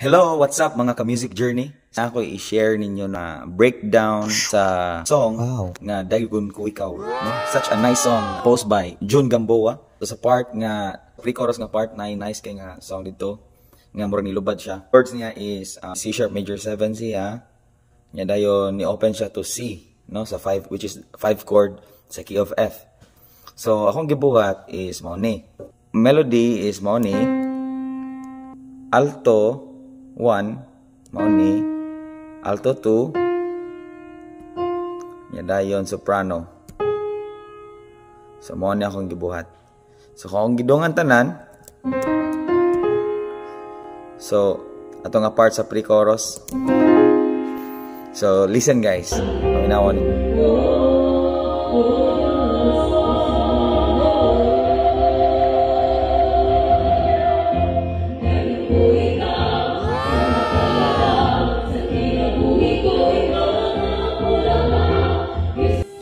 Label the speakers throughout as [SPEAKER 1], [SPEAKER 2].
[SPEAKER 1] Hello, what's up mga ka-music journey? Ako i-share ninyo na breakdown sa song nga Dayon Ko Ikaw. No? Such a nice song posed by June Gamboa. So sa part nga, pre-chorus nga part na nice kay nga song dito. Nga murag nilubad siya. Chords niya is C sharp major 7 siya. Nga dayon ni-open siya to C, no? Sa 5, which is 5 chord sa key of F. So akong gibuhat is mao ni. Melody is mao ni. Alto 1, mao ni. Alto 2. Nya dayon soprano. So mao ni akong gibuhat. So kung gidungan tanan. So ato nga part sa pre-chorus. So listen guys. Paminawon ninyo.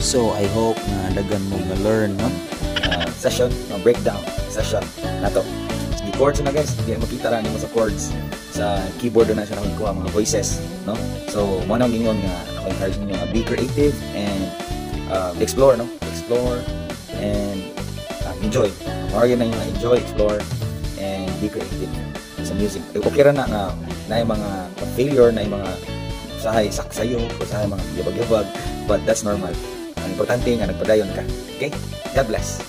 [SPEAKER 1] So I hope na dagan mo na learn, no? Session, breakdown session nato. Di chords na guys, di makita ra nimo sa chords sa keyboard na siya nakuha mga voices, no? So mo nang gingon nga ako encourage niyo nga be creative and explore, no? Explore and enjoy. More na yung enjoy, explore and be creative sa music. Okay ra na yung mga failure, na yung mga sahay saksayo, sahay mga yabag-yabag, but that's normal. Ang importante nga nagpadayon ka. Okay? God bless.